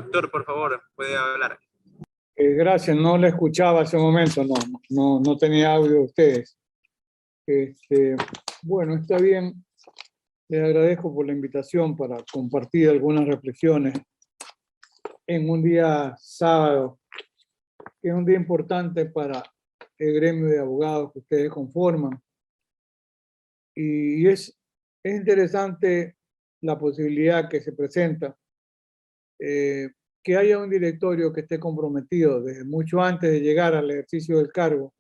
Doctor, por favor, puede hablar. Gracias, no le escuchaba hace un momento, no tenía audio de ustedes. Bueno, está bien, les agradezco por la invitación para compartir algunas reflexiones en un día sábado, que es un día importante para el gremio de abogados que ustedes conforman. Y es interesante la posibilidad que se presenta que haya un directorio que esté comprometido desde mucho antes de llegar al ejercicio del cargo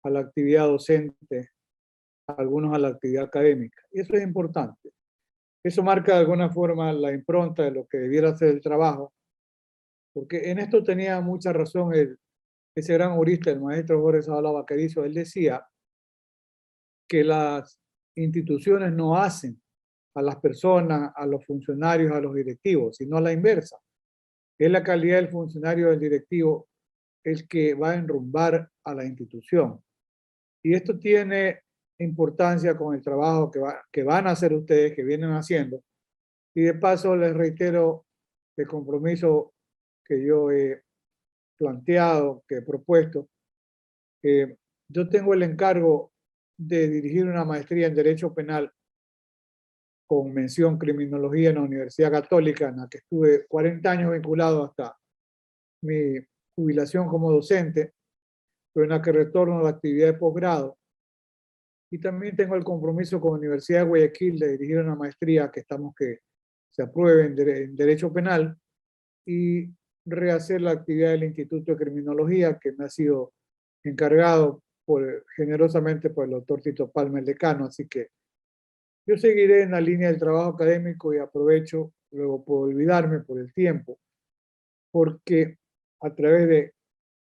a la actividad docente, algunos a la actividad académica. Y eso es importante. Eso marca de alguna forma la impronta de lo que debiera ser el trabajo, porque en esto tenía mucha razón ese gran jurista, el maestro Jorge Zavala Vaquerizo. Él decía que las instituciones no hacen a las personas, a los funcionarios, a los directivos, sino a la inversa. Es la calidad del funcionario del directivo el que va a enrumbar a la institución. Y esto tiene importancia con el trabajo que van a hacer ustedes, que vienen haciendo. Y de paso les reitero el compromiso que yo he planteado, que he propuesto. Yo tengo el encargo de dirigir una maestría en Derecho Penal con mención Criminología en la Universidad Católica, en la que estuve 40 años vinculado hasta mi jubilación como docente, pero en la que retorno a la actividad de posgrado. Y también tengo el compromiso con la Universidad de Guayaquil de dirigir una maestría que estamos que se apruebe en Derecho Penal y rehacer la actividad del Instituto de Criminología que me ha sido encargado generosamente por el doctor Tito Palma, el decano. Así que yo seguiré en la línea del trabajo académico y aprovecho, luego puedo olvidarme por el tiempo, porque a través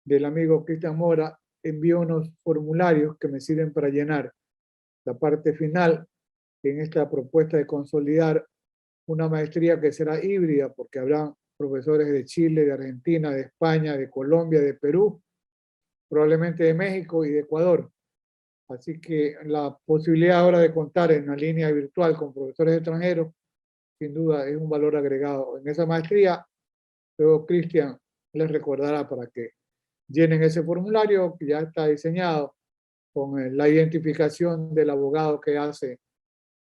del amigo Cristian Mora envío unos formularios que me sirven para llenar la parte final en esta propuesta de consolidar una maestría que será híbrida, porque habrán profesores de Chile, de Argentina, de España, de Colombia, de Perú, probablemente de México y de Ecuador. Así que la posibilidad ahora de contar en una línea virtual con profesores extranjeros, sin duda es un valor agregado en esa maestría. Luego Cristian les recordará para que llenen ese formulario que ya está diseñado con la identificación del abogado que hace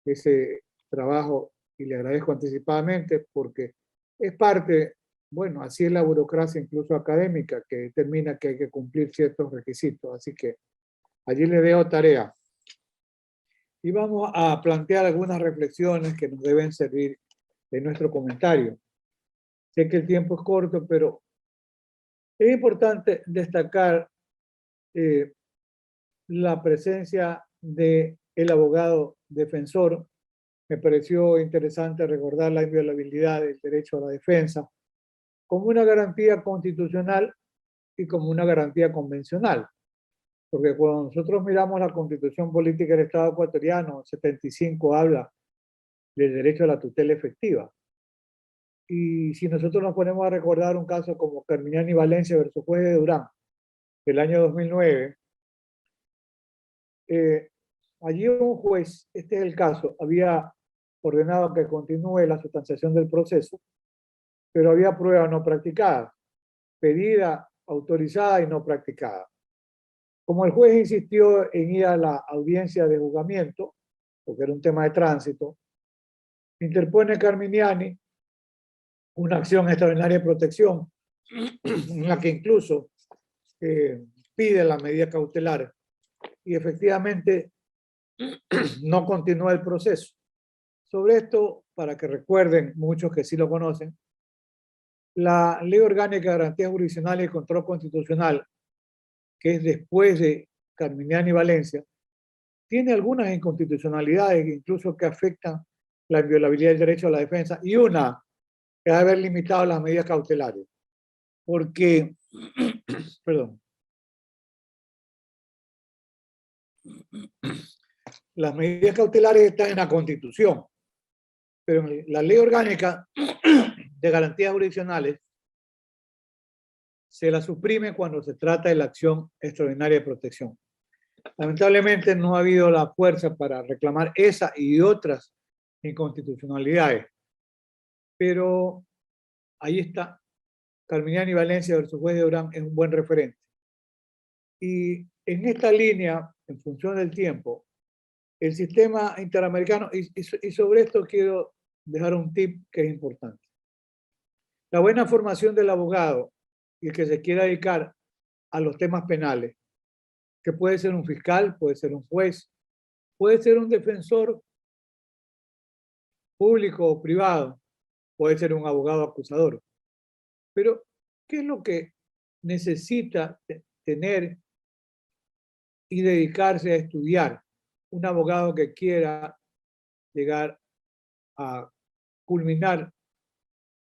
ese trabajo, y le agradezco anticipadamente porque es parte, bueno, así es la burocracia incluso académica, que determina que hay que cumplir ciertos requisitos. Así que allí le dejo tarea. Y vamos a plantear algunas reflexiones que nos deben servir de nuestro comentario. Sé que el tiempo es corto, pero es importante destacar la presencia del abogado defensor. Me pareció interesante recordar la inviolabilidad del derecho a la defensa como una garantía constitucional y como una garantía convencional. Porque cuando nosotros miramos la Constitución Política del Estado Ecuatoriano, 75 habla del derecho a la tutela efectiva. Y si nosotros nos ponemos a recordar un caso como Carminiani Valencia versus Juez de Durán, del año 2009, allí un juez, este es el caso, había ordenado que continúe la sustanciación del proceso, pero había prueba no practicada, pedida, autorizada y no practicada. Como el juez insistió en ir a la audiencia de juzgamiento, porque era un tema de tránsito, interpone Carminiani una acción extraordinaria de protección, en la que incluso pide la medida cautelar, y efectivamente no continúa el proceso. Sobre esto, para que recuerden, muchos que sí lo conocen, la Ley Orgánica de Garantías Jurisdiccionales y Control Constitucional, que es después de Carminiani Valencia, tiene algunas inconstitucionalidades incluso que afectan la inviolabilidad del derecho a la defensa, y una es haber limitado las medidas cautelares. Porque, perdón, las medidas cautelares están en la Constitución, pero en la Ley Orgánica de Garantías Jurisdiccionales se la suprime cuando se trata de la acción extraordinaria de protección. Lamentablemente no ha habido la fuerza para reclamar esa y otras inconstitucionalidades, pero ahí está. Carminiani y Valencia versus Juez de Durán es un buen referente. Y en esta línea, en función del tiempo, el sistema interamericano, y sobre esto quiero dejar un tip que es importante. La buena formación del abogado y el que se quiera dedicar a los temas penales, que puede ser un fiscal, puede ser un juez, puede ser un defensor público o privado, puede ser un abogado acusador. Pero, ¿qué es lo que necesita tener y dedicarse a estudiar un abogado que quiera llegar a culminar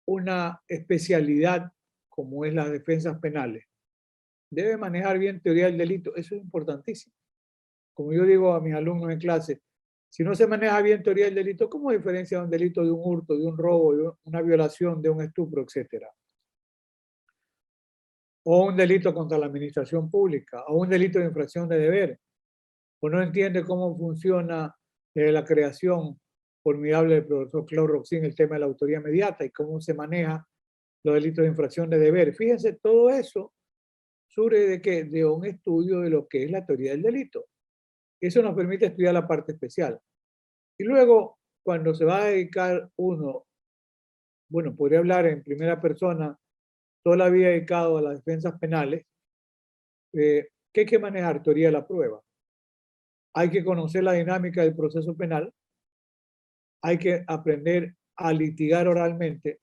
una especialidad como es las defensas penales? Debe manejar bien teoría del delito, eso es importantísimo. Como yo digo a mis alumnos en clase, si no se maneja bien teoría del delito, ¿cómo diferencia un delito de un hurto, de un robo, de una violación, de un estupro, etcétera? O un delito contra la administración pública, o un delito de infracción de deber, o no entiende cómo funciona la creación formidable del profesor Claude Roxin, el tema de la autoría inmediata y cómo se maneja los delitos de infracción de deber. Fíjense, todo eso surge de que de un estudio de lo que es la teoría del delito. Eso nos permite estudiar la parte especial. Y luego, cuando se va a dedicar uno, bueno, podría hablar en primera persona, toda la vida dedicado a las defensas penales, ¿qué hay que manejar? Teoría de la prueba. Hay que conocer la dinámica del proceso penal, hay que aprender a litigar oralmente.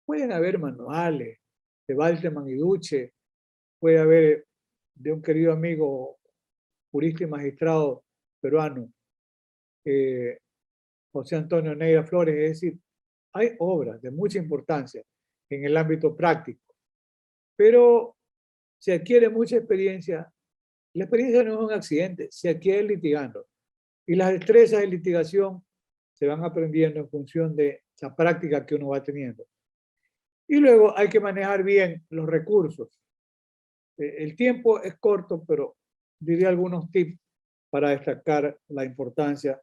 Pueden haber manuales de Walterman y Duche, puede haber de un querido amigo jurista y magistrado peruano, José Antonio Neira Flores, es decir, hay obras de mucha importancia en el ámbito práctico, pero se adquiere mucha experiencia. La experiencia no es un accidente, se adquiere litigando. Y las destrezas de litigación se van aprendiendo en función de la práctica que uno va teniendo. Y luego hay que manejar bien los recursos. El tiempo es corto, pero diría algunos tips para destacar la importancia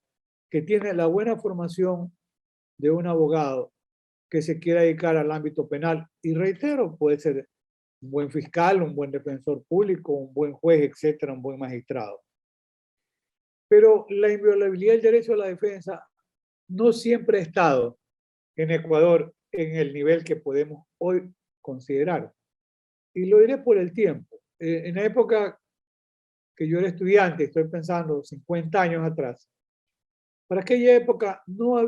que tiene la buena formación de un abogado que se quiera dedicar al ámbito penal. Y reitero, puede ser un buen fiscal, un buen defensor público, un buen juez, etcétera, un buen magistrado. Pero la inviolabilidad del derecho a la defensa no siempre ha estado en Ecuador en el nivel que podemos hoy considerar. Y lo diré por el tiempo. En la época que yo era estudiante, estoy pensando 50 años atrás, para aquella época no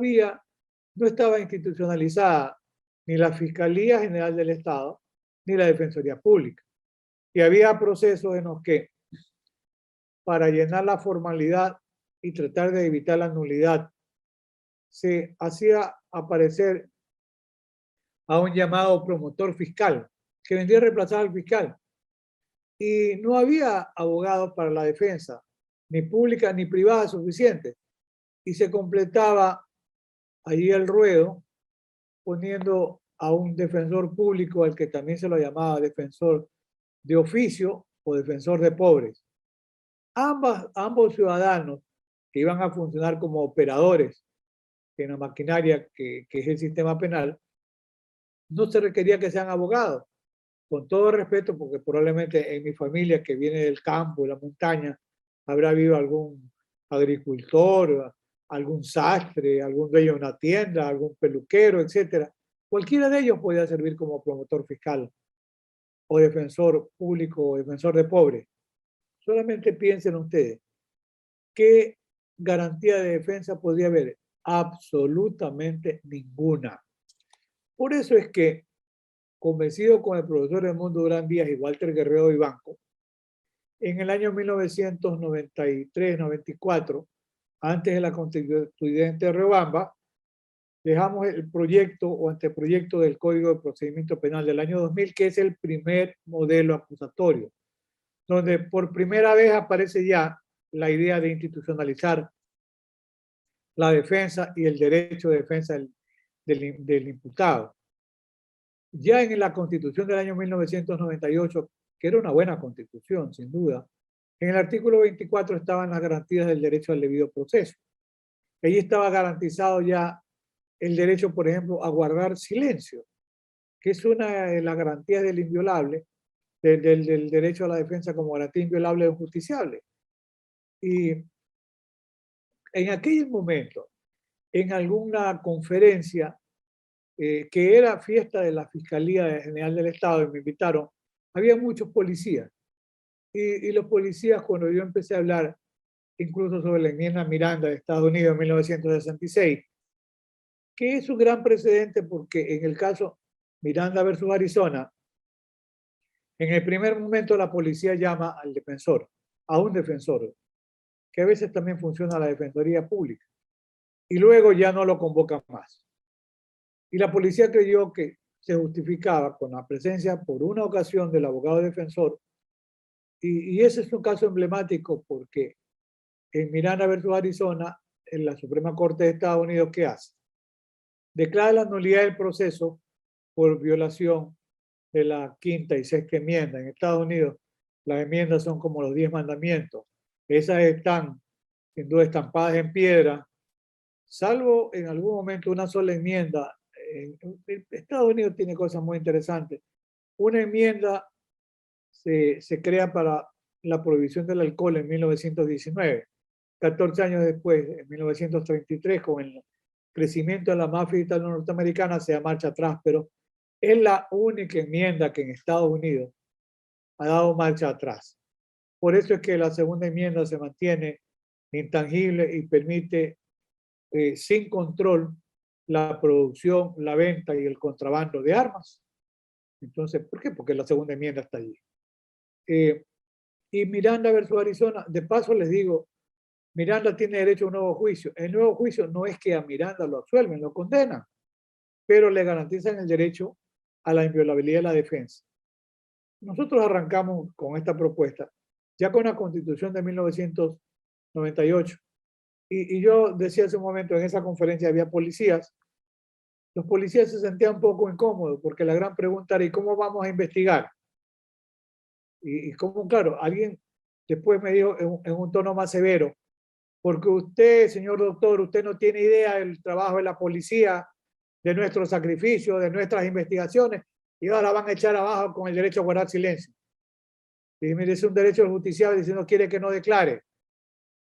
estaba institucionalizada ni la Fiscalía General del Estado, ni la Defensoría Pública. Y había procesos en los que, para llenar la formalidad y tratar de evitar la nulidad, se hacía aparecer a un llamado promotor fiscal, que vendría a reemplazar al fiscal. Y no había abogados para la defensa, ni pública ni privada suficiente. Y se completaba allí el ruedo poniendo a un defensor público, al que también se lo llamaba defensor de oficio o defensor de pobres. Ambos ciudadanos que iban a funcionar como operadores en la maquinaria que es el sistema penal, no se requería que sean abogados. Con todo respeto, porque probablemente en mi familia que viene del campo, de la montaña, habrá habido algún agricultor, algún sastre, algún dueño de una tienda, algún peluquero, etcétera. Cualquiera de ellos podía servir como promotor fiscal o defensor público o defensor de pobres. Solamente piensen ustedes, ¿qué garantía de defensa podría haber? Absolutamente ninguna. Por eso es que, convencido con el profesor Edmundo Durán Díaz y Walter Guerrero Vivanco, en el año 1993-94, antes de la constituyente de Riobamba, dejamos el proyecto o anteproyecto del Código de Procedimiento Penal del año 2000, que es el primer modelo acusatorio, donde por primera vez aparece ya la idea de institucionalizar la defensa y el derecho de defensa del imputado. Ya en la Constitución del año 1998, que era una buena constitución, sin duda, en el artículo 24 estaban las garantías del derecho al debido proceso. Allí estaba garantizado ya el derecho, por ejemplo, a guardar silencio. que es una de las garantías del inviolable, del derecho a la defensa como garantía inviolable e injusticiable. Y en aquel momento, en alguna conferencia que era fiesta de la Fiscalía General del Estado, y me invitaron, había muchos policías. Y los policías, cuando yo empecé a hablar incluso sobre la enmienda Miranda de Estados Unidos en 1966, que es un gran precedente porque en el caso Miranda versus Arizona, en el primer momento la policía llama al defensor, a un defensor, que a veces también funciona la Defensoría Pública, y luego ya no lo convocan más. Y la policía creyó que se justificaba con la presencia por una ocasión del abogado defensor, y ese es un caso emblemático porque en Miranda versus Arizona, en la Suprema Corte de Estados Unidos, ¿qué hace? Declara la nulidad del proceso por violación de la quinta y sexta enmienda. En Estados Unidos, las enmiendas son como los 10 mandamientos. Esas están, sin duda, estampadas en piedra, salvo en algún momento una sola enmienda. Estados Unidos tiene cosas muy interesantes. Una enmienda se crea para la prohibición del alcohol en 1919. 14 años después, en 1933, con el crecimiento de la mafia italo-norteamericana, se da marcha atrás, pero es la única enmienda que en Estados Unidos ha dado marcha atrás. Por eso es que la segunda enmienda se mantiene intangible y permite sin control la producción, la venta y el contrabando de armas. Entonces, ¿por qué? Porque la segunda enmienda está allí. Y Miranda versus Arizona, de paso les digo, Miranda tiene derecho a un nuevo juicio. El nuevo juicio no es que a Miranda lo absuelven, lo condenan, pero le garantizan el derecho a la inviolabilidad de la defensa. Nosotros arrancamos con esta propuesta ya con la Constitución de 1998. Y yo decía hace un momento, en esa conferencia había policías. Los policías se sentían un poco incómodos porque la gran pregunta era, ¿y cómo vamos a investigar? Y cómo, claro, alguien después me dijo en un tono más severo, porque usted, señor doctor, usted no tiene idea del trabajo de la policía, de nuestro sacrificio, de nuestras investigaciones, y ahora la van a echar abajo con el derecho a guardar silencio. Y me dice un derecho del justiciable si no quiere que no declare.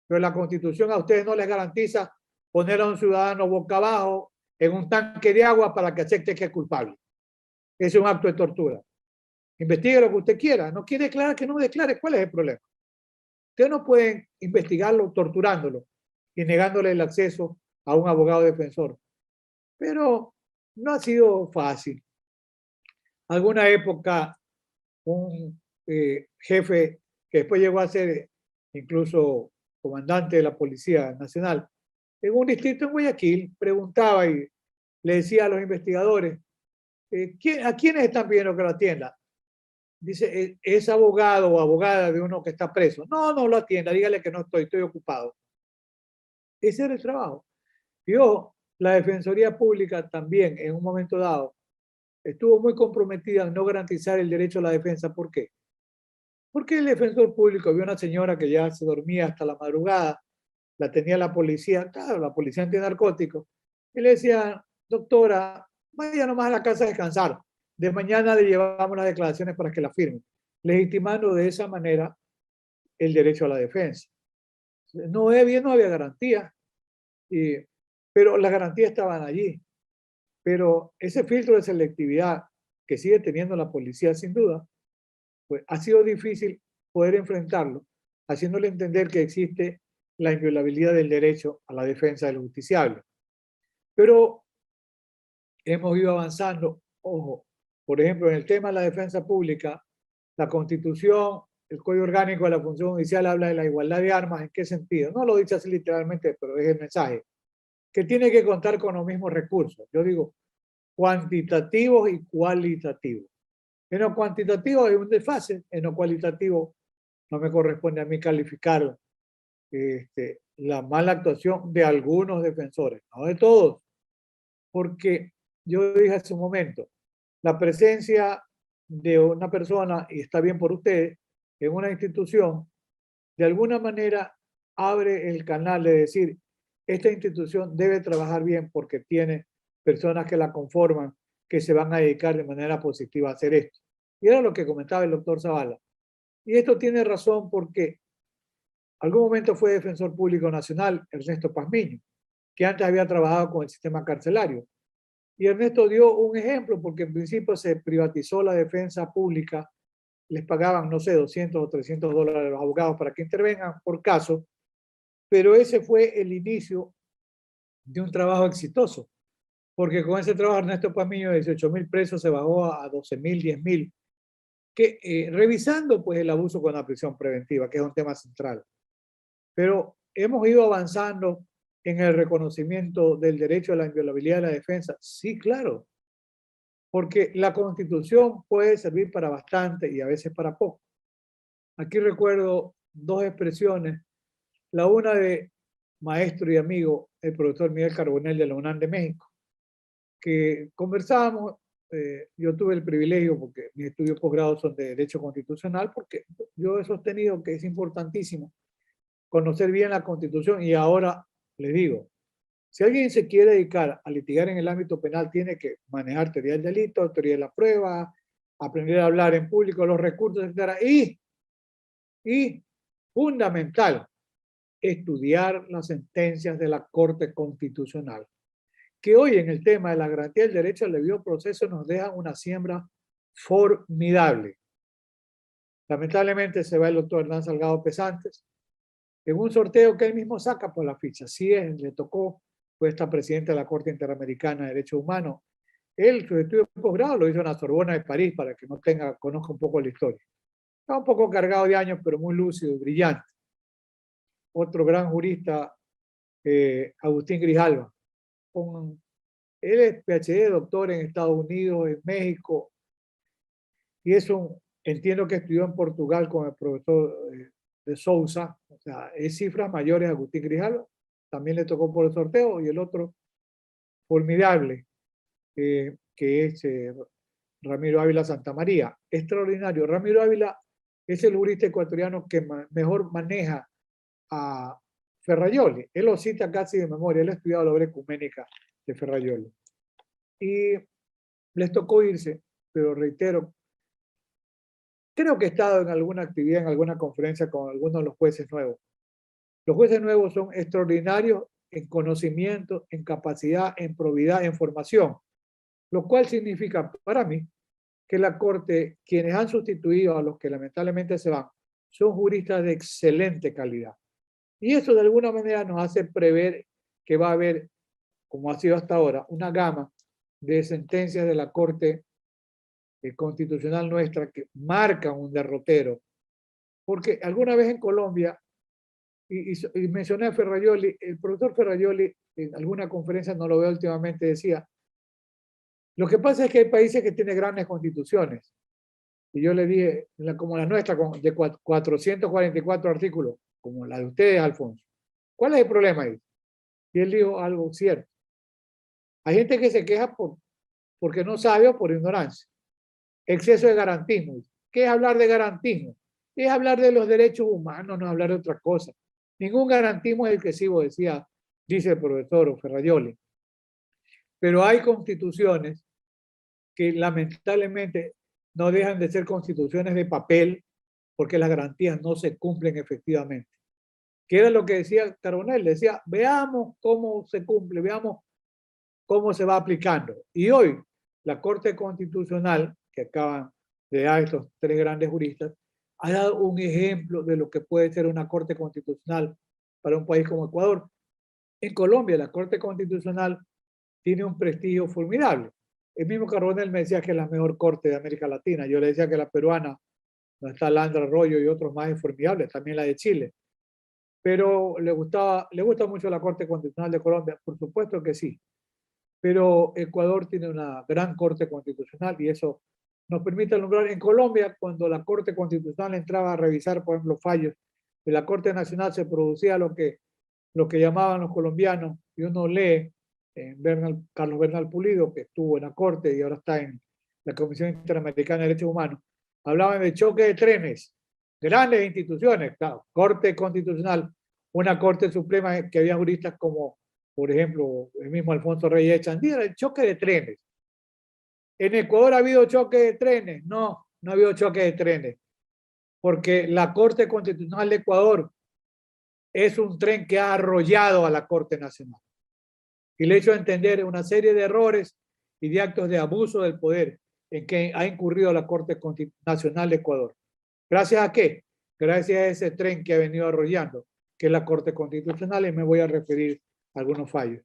Pero la Constitución a ustedes no les garantiza poner a un ciudadano boca abajo en un tanque de agua para que acepte que es culpable. Es un acto de tortura. Investigue lo que usted quiera. No quiere declarar, que no declare. ¿Cuál es el problema? Ustedes no pueden investigarlo torturándolo y negándole el acceso a un abogado defensor. Pero no ha sido fácil. Alguna época, un jefe que después llegó a ser incluso comandante de la Policía Nacional, en un distrito en Guayaquil, preguntaba y le decía a los investigadores, ¿a quiénes están pidiendo que lo atienda? Dice, ¿es abogado o abogada de uno que está preso? No, no lo atienda, dígale que no estoy ocupado. Ese era el trabajo. Y ojo, la Defensoría Pública también, en un momento dado, estuvo muy comprometida en no garantizar el derecho a la defensa. ¿Por qué? Porque el defensor público vio a una señora que ya se dormía hasta la madrugada, la tenía la policía, claro, la policía antinarcóticos, y le decía, doctora, vaya nomás a la casa a descansar, de mañana le llevamos las declaraciones para que la firmen, legitimando de esa manera el derecho a la defensa. No había garantía, pero las garantías estaban allí. Pero ese filtro de selectividad que sigue teniendo la policía sin duda, pues ha sido difícil poder enfrentarlo, haciéndole entender que existe la inviolabilidad del derecho a la defensa del justiciable. Pero hemos ido avanzando. Ojo, por ejemplo, en el tema de la defensa pública, la Constitución, el Código Orgánico de la Función Judicial habla de la igualdad de armas. ¿En qué sentido? No lo dice así literalmente, pero es el mensaje. Que tiene que contar con los mismos recursos. Yo digo, cuantitativos y cualitativos. En lo cuantitativo hay un desfase, en lo cualitativo no me corresponde a mí calificar la mala actuación de algunos defensores, no de todos, porque yo dije hace un momento, la presencia de una persona, y está bien por ustedes, en una institución, de alguna manera abre el canal de decir, esta institución debe trabajar bien porque tiene personas que la conforman que se van a dedicar de manera positiva a hacer esto. Y era lo que comentaba el doctor Zavala. Y esto tiene razón porque algún momento fue defensor público nacional Ernesto Pazmiño, que antes había trabajado con el sistema carcelario. Y Ernesto dio un ejemplo porque en principio se privatizó la defensa pública, les pagaban, no sé, 200 o 300 dólares a los abogados para que intervengan por caso, pero ese fue el inicio de un trabajo exitoso, porque con ese trabajo Ernesto Pazmiño de 18.000 presos se bajó a 12.000, 10.000, que revisando pues el abuso con la prisión preventiva, que es un tema central. Pero hemos ido avanzando en el reconocimiento del derecho a la inviolabilidad de la defensa. Sí, claro, porque la Constitución puede servir para bastante y a veces para poco. Aquí recuerdo dos expresiones, la una de maestro y amigo, el profesor Miguel Carbonell de la UNAM de México, que conversábamos, yo tuve el privilegio, porque mis estudios posgrados son de Derecho Constitucional, porque yo he sostenido que es importantísimo conocer bien la Constitución y ahora les digo, si alguien se quiere dedicar a litigar en el ámbito penal, tiene que manejar teoría del delito, teoría de la prueba, aprender a hablar en público, los recursos, etc. Y fundamental, estudiar las sentencias de la Corte Constitucional, que hoy en el tema de la garantía del derecho al debido proceso nos deja una siembra formidable. Lamentablemente se va el doctor Hernán Salgado Pesantes en un sorteo que él mismo saca por la ficha. Sí, le tocó, fue esta presidenta de la Corte Interamericana de Derechos Humanos. Él, su estudio de posgrado, lo hizo en la Sorbona de París para que no conozca un poco la historia. Está un poco cargado de años, pero muy lúcido y brillante. Otro gran jurista, Agustín Grijalva. Él es PhD, doctor en Estados Unidos, en México, y entiendo que estudió en Portugal con el profesor de Sousa, o sea, es cifras mayores a Agustín Grijalva, también le tocó por el sorteo, y el otro formidable, que es Ramiro Ávila Santamaría. Extraordinario. Ramiro Ávila es el jurista ecuatoriano que mejor maneja a Ferrajoli. Él lo cita casi de memoria, él ha estudiado la obra ecuménica de Ferrajoli. Y les tocó irse, pero reitero, creo que he estado en alguna actividad, en alguna conferencia con algunos de los jueces nuevos. Los jueces nuevos son extraordinarios en conocimiento, en capacidad, en probidad, en formación, lo cual significa para mí que la Corte, quienes han sustituido a los que lamentablemente se van, son juristas de excelente calidad. Y eso de alguna manera nos hace prever que va a haber, como ha sido hasta ahora, una gama de sentencias de la Corte Constitucional nuestra que marcan un derrotero. Porque alguna vez en Colombia, y mencioné a Ferrajoli, el profesor Ferrajoli en alguna conferencia, no lo veo últimamente, decía, lo que pasa es que hay países que tienen grandes constituciones. Y yo le dije, como la nuestra, de 444 artículos, como la de ustedes, Alfonso. ¿Cuál es el problema ahí? Y él dijo algo cierto. Hay gente que se queja porque no sabe o por ignorancia. Exceso de garantismo. ¿Qué es hablar de garantismo? Es hablar de los derechos humanos, no hablar de otra cosa. Ningún garantismo es excesivo, dice el profesor Ferrajoli. Pero hay constituciones que lamentablemente no dejan de ser constituciones de papel porque las garantías no se cumplen efectivamente. Que era lo que decía Carbonell, decía, veamos cómo se cumple, veamos cómo se va aplicando. Y hoy la Corte Constitucional, que acaban de dar estos tres grandes juristas, ha dado un ejemplo de lo que puede ser una Corte Constitucional para un país como Ecuador. En Colombia, la Corte Constitucional tiene un prestigio formidable. El mismo Carbonell me decía que es la mejor corte de América Latina. Yo le decía que la peruana, donde está Landra Arroyo y otros más, es formidable, también la de Chile. Pero le gusta mucho la Corte Constitucional de Colombia, por supuesto que sí. Pero Ecuador tiene una gran Corte Constitucional y eso nos permite alumbrar. En Colombia, cuando la Corte Constitucional entraba a revisar, por ejemplo, fallos de la Corte Nacional, se producía lo que llamaban los colombianos, y uno lee Carlos Bernal Pulido, que estuvo en la Corte y ahora está en la Comisión Interamericana de Derechos Humanos, hablaban de choque de trenes, grandes instituciones, claro, Corte Constitucional, una Corte Suprema que había juristas como, por ejemplo, el mismo Alfonso Reyes Chandía, era el choque de trenes. ¿En Ecuador ha habido choque de trenes? No, no ha habido choque de trenes, porque la Corte Constitucional de Ecuador es un tren que ha arrollado a la Corte Nacional y le ha hecho entender una serie de errores y de actos de abuso del poder en que ha incurrido la Corte Nacional de Ecuador. ¿Gracias a qué? Gracias a ese tren que ha venido arrollando, que es la Corte Constitucional, y me voy a referir a algunos fallos.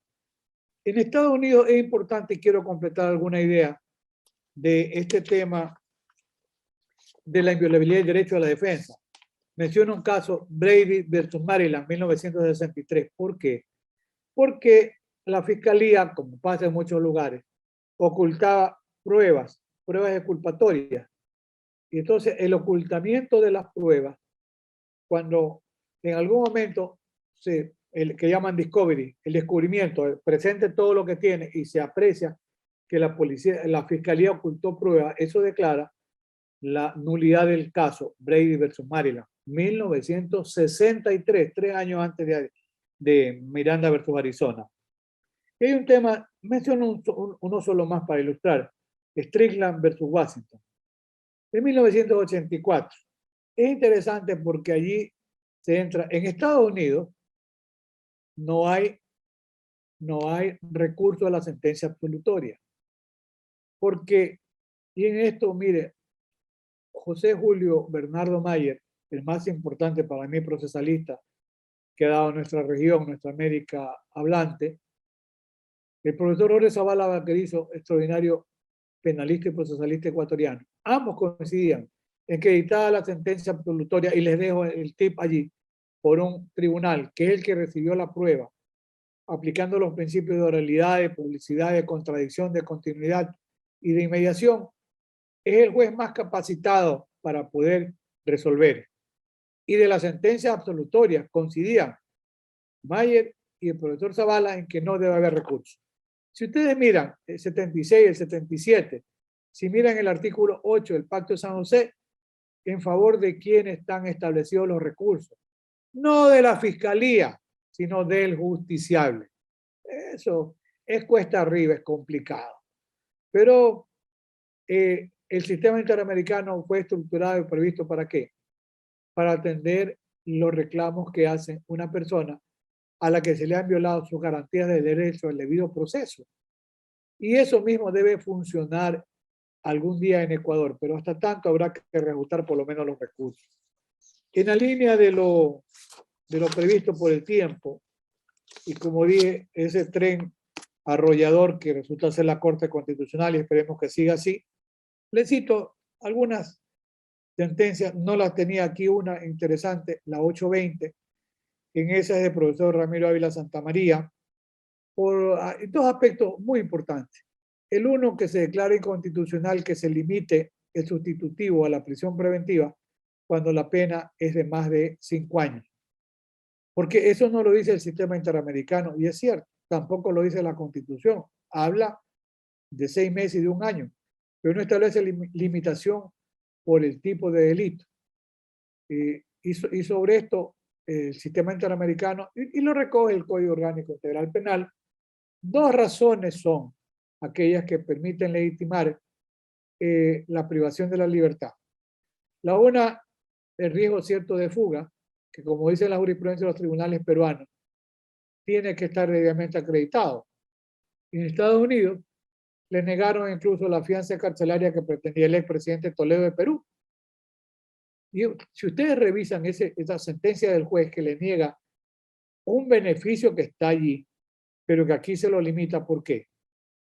En Estados Unidos es importante, y quiero completar alguna idea de este tema de la inviolabilidad del derecho a la defensa. Menciono un caso, Brady versus Maryland, 1963. ¿Por qué? Porque la fiscalía, como pasa en muchos lugares, ocultaba pruebas exculpatorias. Y entonces el ocultamiento de las pruebas, cuando en algún momento el que llaman discovery, el descubrimiento, presente todo lo que tiene y se aprecia que la fiscalía ocultó pruebas, eso declara la nulidad del caso Brady versus Maryland, 1963, 3 años antes de Miranda versus Arizona. Y hay un tema, menciono uno solo más para ilustrar, Strickland versus Washington, en 1984. Es interesante porque allí se entra, en Estados Unidos no hay recurso a la sentencia absolutoria, porque, y en esto, mire, José Julio Bernardo Mayer, el más importante para mí procesalista que ha dado nuestra región, nuestra América hablante, el profesor Jorge Zavala Vaquerizo, extraordinario penalista y procesalista ecuatoriano. Ambos coincidían en que dictada la sentencia absolutoria, y les dejo el tip allí, por un tribunal, que es el que recibió la prueba, aplicando los principios de oralidad, de publicidad, de contradicción, de continuidad y de inmediación, es el juez más capacitado para poder resolver. Y de la sentencia absolutoria coincidían Mayer y el profesor Zavala en que no debe haber recurso. Si ustedes miran el 76, el 77, si miran el artículo 8 del Pacto de San José, en favor de quienes están establecidos los recursos, no de la fiscalía, sino del justiciable. Eso es cuesta arriba, es complicado. Pero el sistema interamericano fue estructurado y previsto ¿para qué? Para atender los reclamos que hace una persona a la que se le han violado sus garantías de derecho al debido proceso. Y eso mismo debe funcionar algún día en Ecuador, pero hasta tanto habrá que reajustar por lo menos los recursos. En la línea de lo previsto por el tiempo, y como dije, ese tren arrollador que resulta ser la Corte Constitucional, y esperemos que siga así, les cito algunas sentencias, no las tenía aquí, una interesante, la 820, en esa es del profesor Ramiro Ávila Santamaría, por dos aspectos muy importantes. El uno, que se declara inconstitucional que se limite el sustitutivo a la prisión preventiva cuando la pena es de más de 5 años. Porque eso no lo dice el sistema interamericano, y es cierto, tampoco lo dice la Constitución. Habla de 6 meses y de 1 año, pero no establece limitación por el tipo de delito. Y sobre esto, el sistema interamericano, y lo recoge el Código Orgánico Integral Penal, dos razones son aquellas que permiten legitimar la privación de la libertad. La una, el riesgo cierto de fuga, que como dice la jurisprudencia de los tribunales peruanos, tiene que estar debidamente acreditado. En Estados Unidos le negaron incluso la fianza carcelaria que pretendía el expresidente Toledo de Perú. Y si ustedes revisan esa sentencia del juez que le niega un beneficio que está allí, pero que aquí se lo limita, ¿por qué?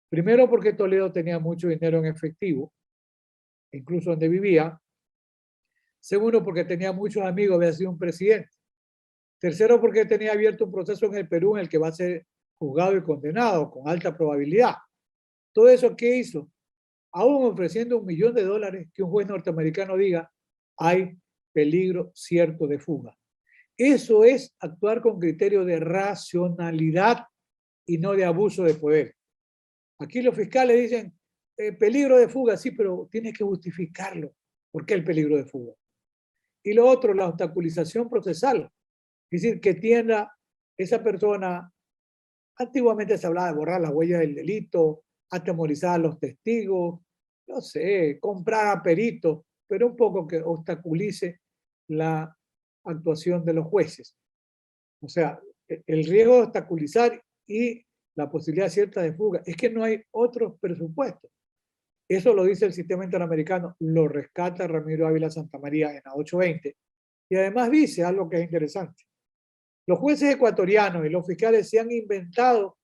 Primero, porque Toledo tenía mucho dinero en efectivo, incluso donde vivía. Segundo, porque tenía muchos amigos, había sido un presidente. Tercero, porque tenía abierto un proceso en el Perú en el que va a ser juzgado y condenado con alta probabilidad. Todo eso, ¿qué hizo? Aún ofreciendo $1.000.000, que un juez norteamericano diga, hay peligro cierto de fuga. Eso es actuar con criterio de racionalidad y no de abuso de poder. Aquí los fiscales dicen, peligro de fuga, sí, pero tienes que justificarlo. ¿Por qué el peligro de fuga? Y lo otro, la obstaculización procesal. Es decir, que tienda esa persona, antiguamente se hablaba de borrar las huellas del delito, atemorizar a los testigos, no sé, comprar a peritos, pero un poco que obstaculice la actuación de los jueces. O sea, el riesgo de obstaculizar y la posibilidad cierta de fuga es que no hay otros presupuestos. Eso lo dice el sistema interamericano, lo rescata Ramiro Ávila Santamaría en la 820, y además dice algo que es interesante. Los jueces ecuatorianos y los fiscales se han inventado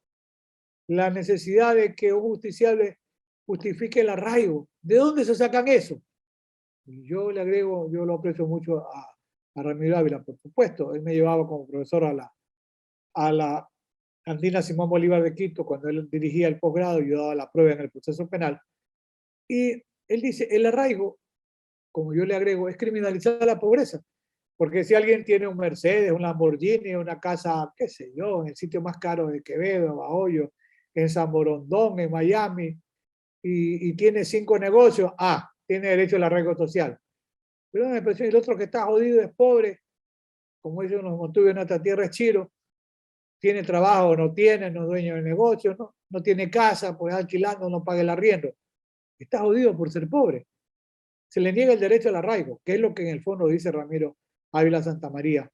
la necesidad de que un justiciable justifique el arraigo. ¿De dónde se sacan eso? Y yo le agrego, yo lo aprecio mucho a Ramiro Ávila, por supuesto. Él me llevaba como profesor a la Andina Simón Bolívar de Quito cuando él dirigía el posgrado y yo daba la prueba en el proceso penal. Y él dice, el arraigo, como yo le agrego, es criminalizar la pobreza. Porque si alguien tiene un Mercedes, un Lamborghini, una casa, qué sé yo, en el sitio más caro de Quevedo, Bahoyo, en San Borondón, en Miami, y tiene 5 negocios, tiene derecho al arraigo social. Pero una expresión, el otro que está jodido es pobre, como dicen los montubios en nuestra tierra es chiro, tiene trabajo, no tiene, no es dueño del negocio, no tiene casa, pues alquilando, no paga el arriendo. Está jodido por ser pobre. Se le niega el derecho al arraigo, que es lo que en el fondo dice Ramiro Ávila Santamaría.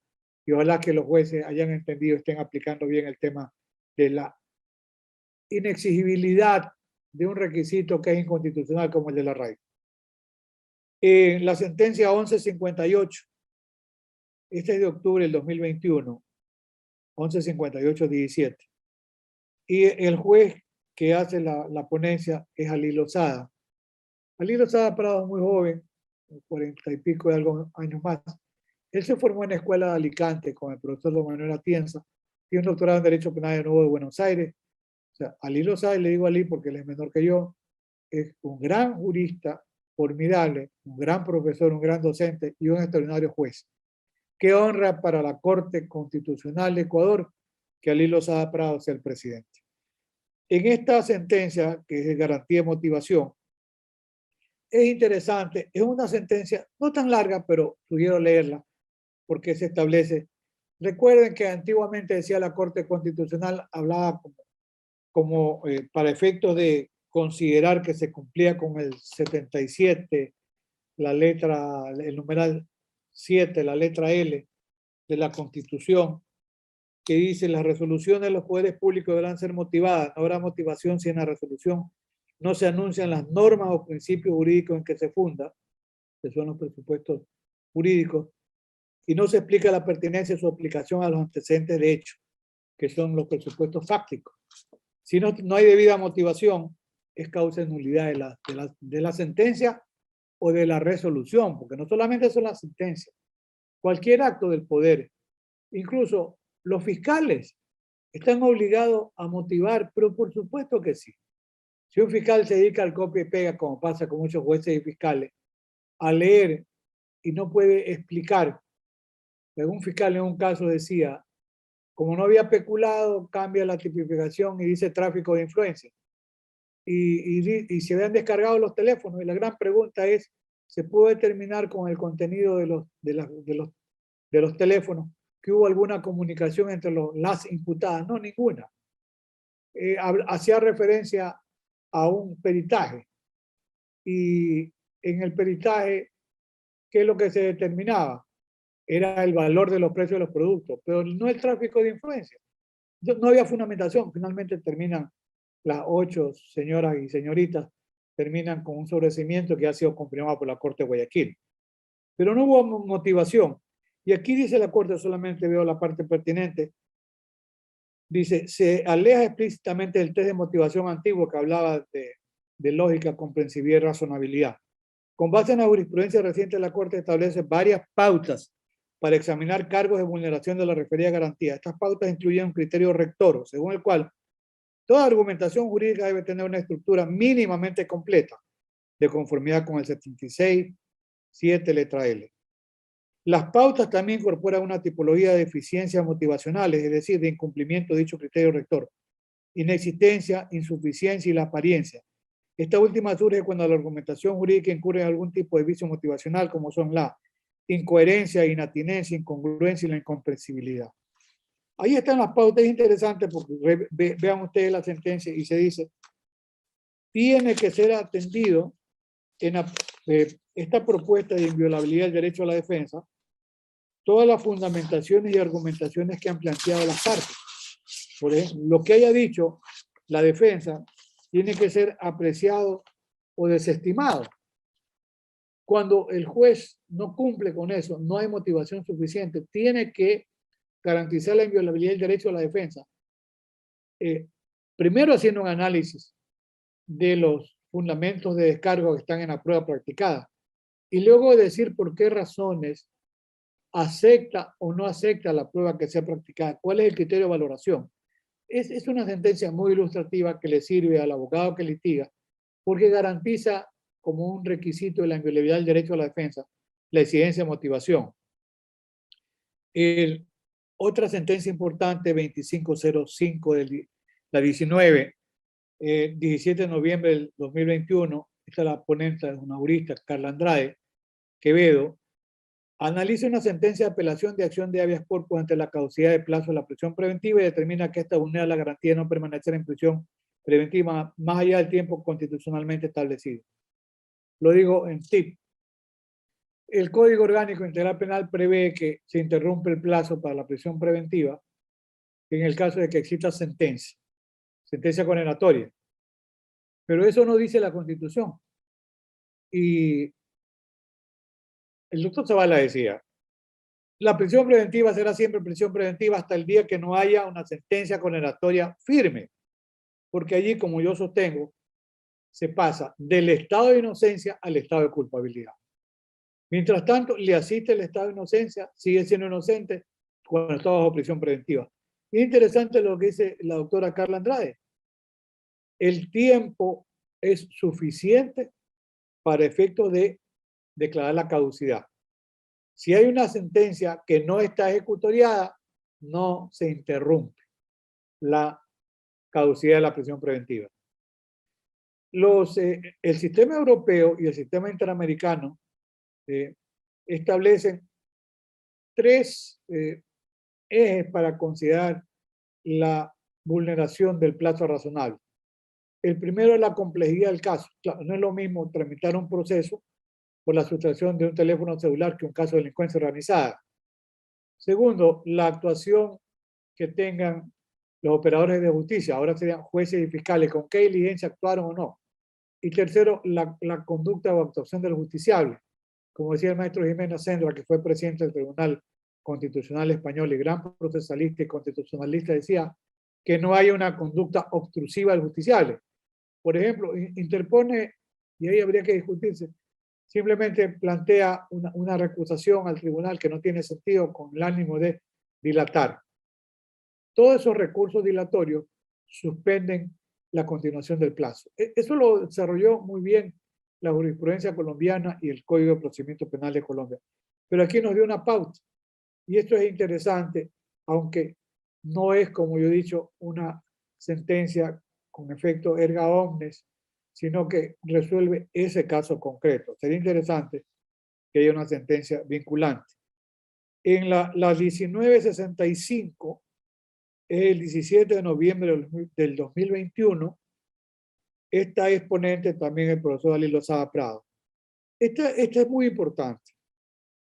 Y ojalá que los jueces hayan entendido, estén aplicando bien el tema de la inexigibilidad de un requisito que es inconstitucional como el del arraigo. En la sentencia 1158, este es de octubre del 2021, 1158-17, y el juez que hace la ponencia es Ali Lozada. Ali Lozada Prado es muy joven, 40 y pico de algo años más. Él se formó en la escuela de Alicante con el profesor Don Manuel Atienza, tiene un doctorado en Derecho Penal de Nuevo de Buenos Aires. O sea, Ali Lozada, y le digo Ali porque él es menor que yo, es un gran jurista, formidable, un gran profesor, un gran docente y un extraordinario juez. Qué honra para la Corte Constitucional de Ecuador que Ali Lozada Prado sea el presidente. En esta sentencia, que es de garantía de motivación, es interesante, es una sentencia no tan larga, pero sugiero leerla porque se establece. Recuerden que antiguamente decía la Corte Constitucional, hablaba como para efectos de considerar que se cumplía con el 77, la letra, el numeral 7, la letra L de la Constitución, que dice las resoluciones de los poderes públicos deberán ser motivadas. No habrá motivación si en la resolución no se anuncian las normas o principios jurídicos en que se funda, que son los presupuestos jurídicos, y no se explica la pertinencia de su aplicación a los antecedentes de hecho, que son los presupuestos fácticos. Si no hay debida motivación, es causa de nulidad de la sentencia o de la resolución, porque no solamente son las sentencias, cualquier acto del poder, incluso los fiscales están obligados a motivar, pero por supuesto que sí. Si un fiscal se dedica al copia y pega, como pasa con muchos jueces y fiscales, a leer y no puede explicar, un fiscal en un caso decía, como no había peculado, cambia la tipificación y dice tráfico de influencia. Y se habían descargado los teléfonos. Y la gran pregunta es, ¿se puede determinar con el contenido de los teléfonos que hubo alguna comunicación entre las imputadas? No, ninguna. Hacía referencia a un peritaje. Y en el peritaje, ¿qué es lo que se determinaba? Era el valor de los precios de los productos, pero no el tráfico de influencia. No había fundamentación. Finalmente terminan las 8 señoras y señoritas, terminan con un sobreseimiento que ha sido confirmado por la Corte de Guayaquil. Pero no hubo motivación. Y aquí dice la Corte, solamente veo la parte pertinente, dice, se aleja explícitamente del test de motivación antiguo que hablaba de lógica, comprensibilidad y razonabilidad. Con base en la jurisprudencia reciente, la Corte establece varias pautas para examinar cargos de vulneración de la referida garantía. Estas pautas incluyen un criterio rector, según el cual toda argumentación jurídica debe tener una estructura mínimamente completa, de conformidad con el 76.7, letra L. Las pautas también incorporan una tipología de deficiencias motivacionales, es decir, de incumplimiento de dicho criterio rector, inexistencia, insuficiencia y la apariencia. Esta última surge cuando la argumentación jurídica incurre en algún tipo de vicio motivacional, como son la incoherencia, inatinencia, incongruencia y la incomprensibilidad. Ahí están las pautas. Es interesante porque vean ustedes la sentencia y se dice, tiene que ser atendido esta propuesta de inviolabilidad del derecho a la defensa todas las fundamentaciones y argumentaciones que han planteado las partes. Por ejemplo, lo que haya dicho la defensa tiene que ser apreciado o desestimado. Cuando el juez no cumple con eso, no hay motivación suficiente, tiene que garantizar la inviolabilidad del derecho a la defensa. Primero haciendo un análisis de los fundamentos de descargo que están en la prueba practicada y luego decir por qué razones acepta o no acepta la prueba que sea practicada, cuál es el criterio de valoración. Es una sentencia muy ilustrativa que le sirve al abogado que litiga porque garantiza como un requisito de la inviolabilidad del derecho a la defensa la exigencia de motivación. Otra sentencia importante, 2505 de la 19, 17 de noviembre del 2021, esta es la ponente, es una jurista, Carla Andrade Quevedo, analiza una sentencia de apelación de acción de habeas corpus ante la caducidad de plazo de la prisión preventiva y determina que esta vulnera la garantía de no permanecer en prisión preventiva más allá del tiempo constitucionalmente establecido. Lo digo en tip. El Código Orgánico Integral Penal prevé que se interrumpe el plazo para la prisión preventiva en el caso de que exista sentencia condenatoria. Pero eso no dice la Constitución. Y el doctor Zavala decía, la prisión preventiva será siempre prisión preventiva hasta el día que no haya una sentencia condenatoria firme, porque allí, como yo sostengo, se pasa del estado de inocencia al estado de culpabilidad. Mientras tanto, le asiste el estado de inocencia, sigue siendo inocente cuando está bajo prisión preventiva. Y es interesante lo que dice la doctora Carla Andrade. El tiempo es suficiente para efecto de declarar la caducidad. Si hay una sentencia que no está ejecutoriada, no se interrumpe la caducidad de la prisión preventiva. El sistema europeo y el sistema interamericano establecen tres ejes para considerar la vulneración del plazo razonable. El primero es la complejidad del caso. Claro, no es lo mismo tramitar un proceso por la sustracción de un teléfono celular que un caso de delincuencia organizada. Segundo, la actuación que tengan los operadores de justicia, ahora serían jueces y fiscales, con qué diligencia actuaron o no. Y tercero, la conducta o actuación del justiciable. Como decía el maestro Jiménez Sendra, que fue presidente del Tribunal Constitucional Español y gran procesalista y constitucionalista, decía que no hay una conducta obtrusiva del justiciable. Por ejemplo, interpone, y ahí habría que discutirse, simplemente plantea una recusación al tribunal que no tiene sentido con el ánimo de dilatar. Todos esos recursos dilatorios suspenden la continuación del plazo. Eso lo desarrolló muy bien la jurisprudencia colombiana y el Código de Procedimiento Penal de Colombia. Pero aquí nos dio una pauta. Y esto es interesante, aunque no es, como yo he dicho, una sentencia con efecto erga omnes, sino que resuelve ese caso concreto. Sería interesante que haya una sentencia vinculante. En la 1965, el 17 de noviembre del 2021, esta exponente también el profesor Dalí Lozada Prado. Esta es muy importante,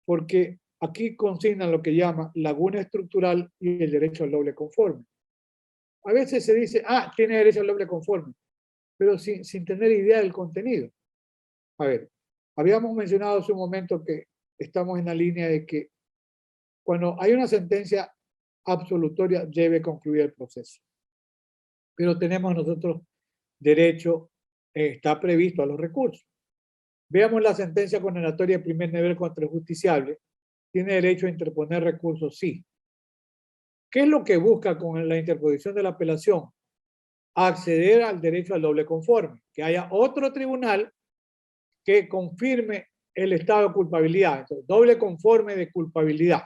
porque aquí consignan lo que llama laguna estructural y el derecho al doble conforme. A veces se dice, tiene derecho al doble conforme, pero sin tener idea del contenido. A ver, habíamos mencionado hace un momento que estamos en la línea de que cuando hay una sentencia absolutoria debe concluir el proceso. Pero tenemos nosotros derecho, está previsto a los recursos. Veamos la sentencia condenatoria de primer nivel contra el justiciable. ¿Tiene derecho a interponer recursos? Sí. ¿Qué es lo que busca con la interposición de la apelación? Acceder al derecho al doble conforme, que haya otro tribunal que confirme el estado de culpabilidad. Entonces, doble conforme de culpabilidad.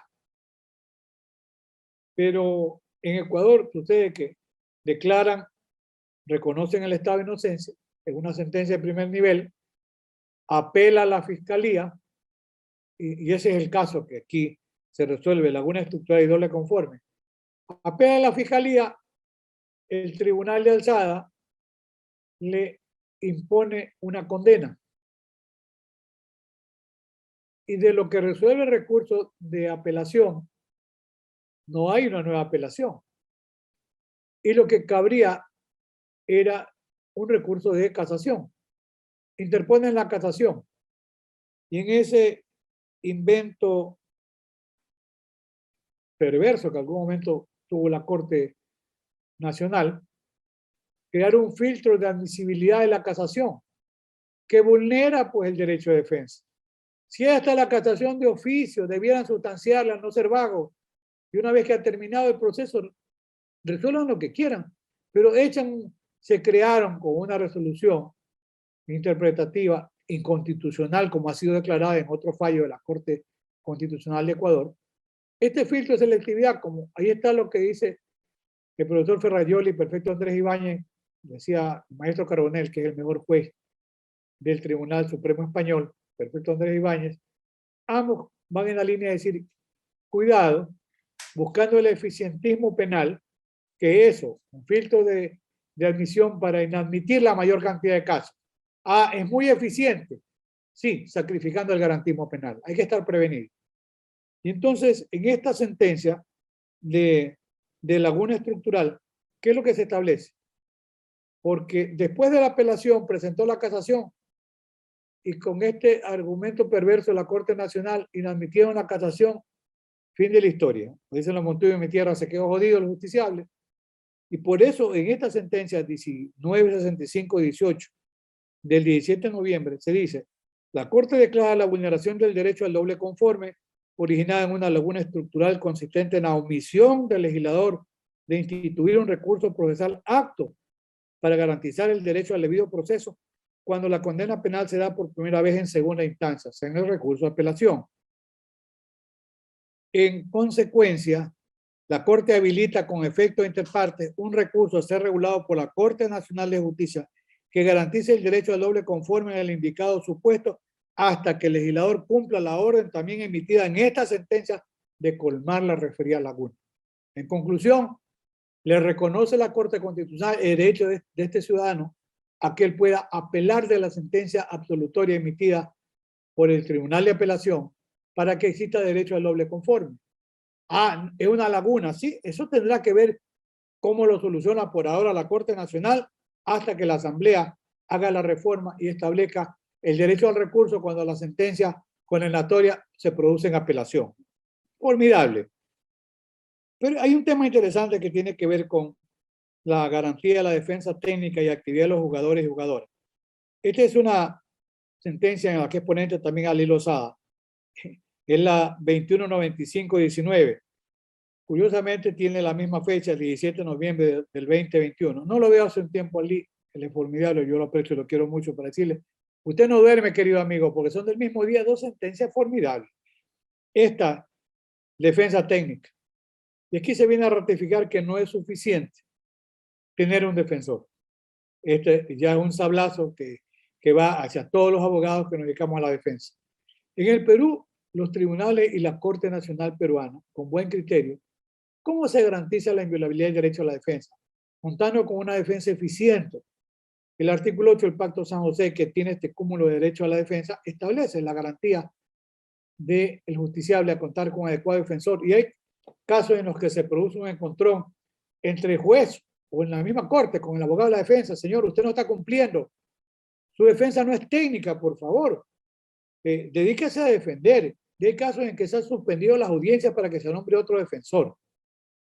Pero en Ecuador sucede que declaran, reconocen el estado de inocencia, es una sentencia de primer nivel, apela a la fiscalía, y ese es el caso que aquí se resuelve, laguna estructural y doble conforme. Apela a la fiscalía, el tribunal de alzada le impone una condena. Y de lo que resuelve el recurso de apelación, no hay una nueva apelación. Y lo que cabría era un recurso de casación. Interponen la casación. Y en ese invento perverso que en algún momento tuvo la Corte Nacional, crear un filtro de admisibilidad de la casación que vulnera pues el derecho de defensa. Si hasta la casación de oficio debieran sustanciarla, no ser vagos, y una vez que ha terminado el proceso, resuelvan lo que quieran, pero se crearon con una resolución interpretativa inconstitucional, como ha sido declarada en otro fallo de la Corte Constitucional de Ecuador. Este filtro de selectividad, como ahí está lo que dice el profesor Ferrayoli, perfecto Andrés Ibáñez, decía el maestro Carbonell, que es el mejor juez del Tribunal Supremo Español, perfecto Andrés Ibáñez, ambos van en la línea de decir, cuidado, buscando el eficientismo penal, que eso, un filtro de admisión para inadmitir la mayor cantidad de casos. Es muy eficiente. Sí, sacrificando el garantismo penal. Hay que estar prevenido. Y entonces, en esta sentencia de laguna estructural, ¿qué es lo que se establece? Porque después de la apelación presentó la casación y con este argumento perverso de la Corte Nacional inadmitieron la casación, fin de la historia. Dicen los Montuyo, mi tierra se quedó jodido los justiciables. Y por eso en esta sentencia 1965-18 del 17 de noviembre se dice, la Corte declara la vulneración del derecho al doble conforme originada en una laguna estructural consistente en la omisión del legislador de instituir un recurso procesal apto para garantizar el derecho al debido proceso cuando la condena penal se da por primera vez en segunda instancia, en el recurso de apelación. En consecuencia, la Corte habilita con efecto interparte un recurso a ser regulado por la Corte Nacional de Justicia que garantice el derecho al doble conforme en el indicado supuesto hasta que el legislador cumpla la orden también emitida en esta sentencia de colmar la referida laguna. En conclusión, le reconoce la Corte Constitucional el derecho de este ciudadano a que él pueda apelar de la sentencia absolutoria emitida por el Tribunal de Apelación para que exista derecho al doble conforme. Es una laguna, sí, eso tendrá que ver cómo lo soluciona por ahora la Corte Nacional hasta que la Asamblea haga la reforma y establezca el derecho al recurso cuando la sentencia condenatoria se produce en apelación. Formidable. Pero hay un tema interesante que tiene que ver con la garantía de la defensa técnica y actividad de los jugadores y jugadoras. Esta es una sentencia en la que es ponente también Ali Lozada. Es la 2195-19. Curiosamente tiene la misma fecha, el 17 de noviembre del 2021. No lo veo hace un tiempo allí, él es formidable, yo lo aprecio y lo quiero mucho para decirle, usted no duerme, querido amigo, porque son del mismo día dos sentencias formidables. Esta, defensa técnica. Y aquí se viene a ratificar que no es suficiente tener un defensor. Este ya es un sablazo que va hacia todos los abogados que nos dedicamos a la defensa. En el Perú, los tribunales y la Corte Nacional Peruana, con buen criterio, ¿cómo se garantiza la inviolabilidad del derecho a la defensa? Contando con una defensa eficiente. El artículo 8 del Pacto San José, que tiene este cúmulo de derecho a la defensa, establece la garantía del justiciable a contar con adecuado defensor. Y hay casos en los que se produce un encontrón entre el juez o en la misma corte con el abogado de la defensa. Señor, usted no está cumpliendo. Su defensa no es técnica, por favor. Dedíquese a defender. Y hay casos en que se han suspendido las audiencias para que se nombre otro defensor.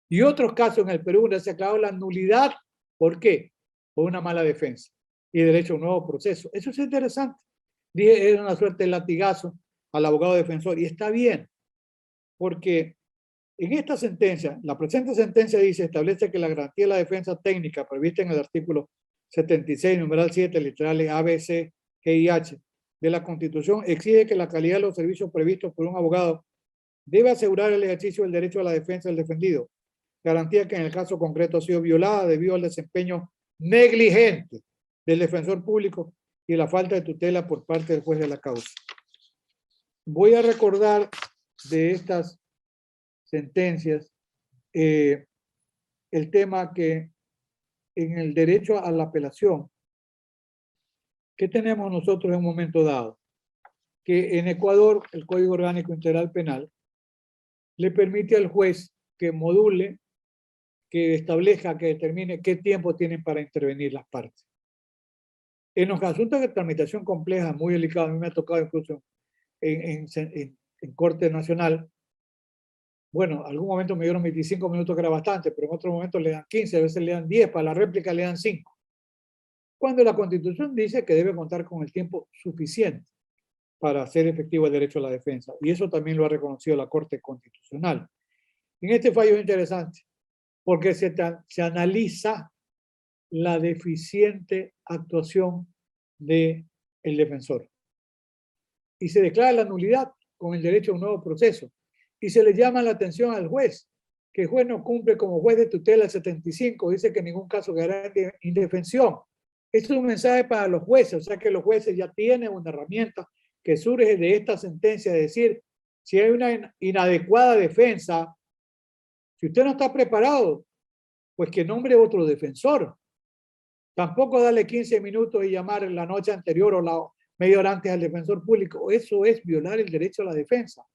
Y otros casos en el Perú donde se ha aclarado la nulidad. ¿Por qué? Por una mala defensa y derecho a un nuevo proceso. Eso es interesante. Dije, es una suerte de latigazo al abogado defensor. Y está bien, porque en esta sentencia, la presente sentencia dice, establece que la garantía de la defensa técnica prevista en el artículo 76, numeral 7, literales A, B, C, G y H de la Constitución exige que la calidad de los servicios previstos por un abogado debe asegurar el ejercicio del derecho a la defensa del defendido, garantía que en el caso concreto ha sido violada debido al desempeño negligente del defensor público y la falta de tutela por parte del juez de la causa. Voy a recordar de estas sentencias el tema que en el derecho a la apelación, ¿qué tenemos nosotros en un momento dado? que en Ecuador el Código Orgánico Integral Penal le permite al juez que module, que establezca, que determine qué tiempo tienen para intervenir las partes. En los asuntos de tramitación compleja, muy delicada, a mí me ha tocado incluso en Corte Nacional, bueno, algún momento me dieron 25 minutos, que era bastante, pero en otro momento le dan 15, a veces le dan 10, para la réplica le dan 5. Cuando la Constitución dice que debe contar con el tiempo suficiente para hacer efectivo el derecho a la defensa. Y eso también lo ha reconocido la Corte Constitucional. En este fallo es interesante, porque se analiza la deficiente actuación del defensor. Y se declara la nulidad con el derecho a un nuevo proceso. Y se le llama la atención al juez, que el juez no cumple como juez de tutela el 75, dice que en ningún caso quedará en indefensión. Esto es un mensaje para los jueces, o sea que los jueces ya tienen una herramienta que surge de esta sentencia, de decir, si hay una inadecuada defensa, si usted no está preparado, pues que nombre otro defensor. Tampoco darle 15 minutos y llamar la noche anterior o la media hora antes al defensor público. Eso es violar el derecho a la defensa.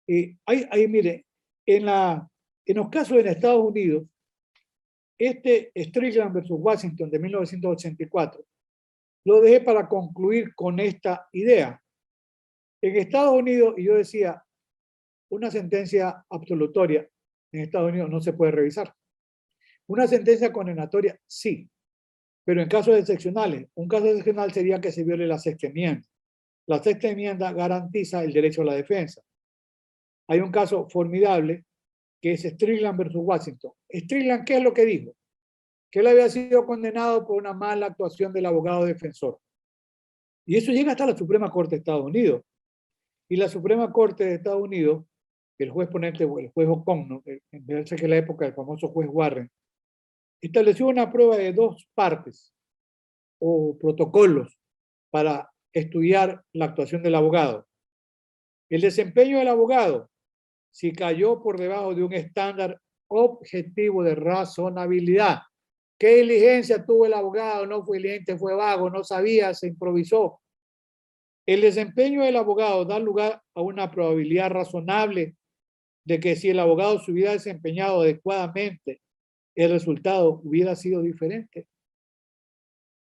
Mire, en los casos en Estados Unidos, Strickland versus Washington de 1984, lo dejé para concluir con esta idea. En Estados Unidos, y yo decía, una sentencia absolutoria en Estados Unidos no se puede revisar. Una sentencia condenatoria, sí, pero en casos excepcionales. Un caso excepcional sería que se viole la sexta enmienda. La sexta enmienda garantiza el derecho a la defensa. Hay un caso formidable que es Strickland versus Washington. Strickland, ¿qué es lo que dijo? Que él había sido condenado por una mala actuación del abogado defensor. Y eso llega hasta la Suprema Corte de Estados Unidos. Y la Suprema Corte de Estados Unidos, el juez ponente, el juez O'Connor, en que es la época del famoso juez Warren, estableció una prueba de 2 partes o protocolos para estudiar la actuación del abogado. El desempeño del abogado, si cayó por debajo de un estándar objetivo de razonabilidad. ¿Qué diligencia tuvo el abogado? No fue diligente, fue vago, no sabía, se improvisó. El desempeño del abogado da lugar a una probabilidad razonable de que si el abogado se hubiera desempeñado adecuadamente, el resultado hubiera sido diferente.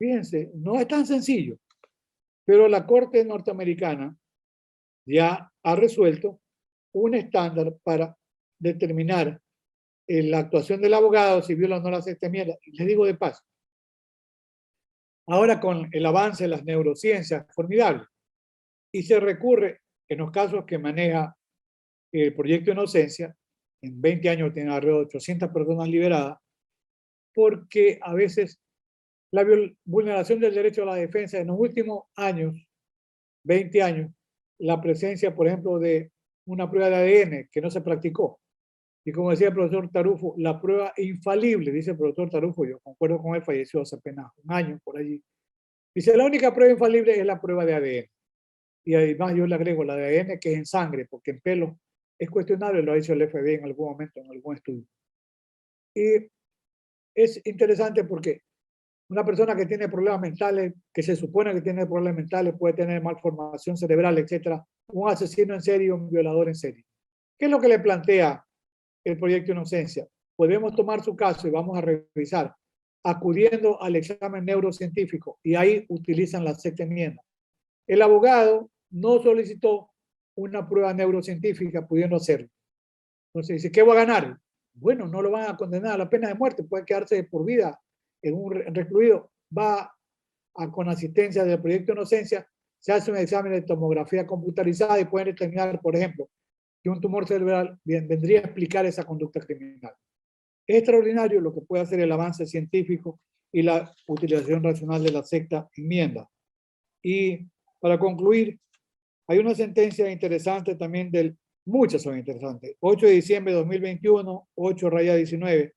Fíjense, no es tan sencillo, pero la Corte norteamericana ya ha resuelto un estándar para determinar la actuación del abogado, si viola o no la sexta enmienda. Les digo de paso, ahora con el avance de las neurociencias, formidable, y se recurre en los casos que maneja el proyecto de inocencia, en 20 años tiene alrededor de 800 personas liberadas, porque a veces la vulneración del derecho a la defensa en los últimos años, 20 años, la presencia, por ejemplo, de una prueba de ADN que no se practicó. Y como decía el profesor Tarufo, la prueba infalible, dice el profesor Tarufo, yo concuerdo con él, falleció hace apenas un año por allí. Dice, la única prueba infalible es la prueba de ADN. Y además yo le agrego la de ADN que es en sangre, porque en pelo es cuestionable, lo ha dicho el FBI en algún momento, en algún estudio. Y es interesante porque una persona que tiene problemas mentales, que se supone que tiene problemas mentales, puede tener malformación cerebral, etcétera, un asesino en serie, un violador en serie. ¿Qué es lo que le plantea el proyecto de inocencia? Podemos tomar su caso y vamos a revisar, acudiendo al examen neurocientífico, y ahí utilizan la sexta enmienda. El abogado no solicitó una prueba neurocientífica pudiendo hacerlo. Entonces dice, ¿qué va a ganar? Bueno, no lo van a condenar a la pena de muerte, puede quedarse por vida en un recluido. Va con asistencia del proyecto de inocencia, se hace un examen de tomografía computarizada y pueden determinar, por ejemplo, que un tumor cerebral vendría a explicar esa conducta criminal. Es extraordinario lo que puede hacer el avance científico y la utilización racional de la sexta enmienda. Y para concluir, hay una sentencia interesante también muchas son interesantes. 8 de diciembre de 2021, 8/19.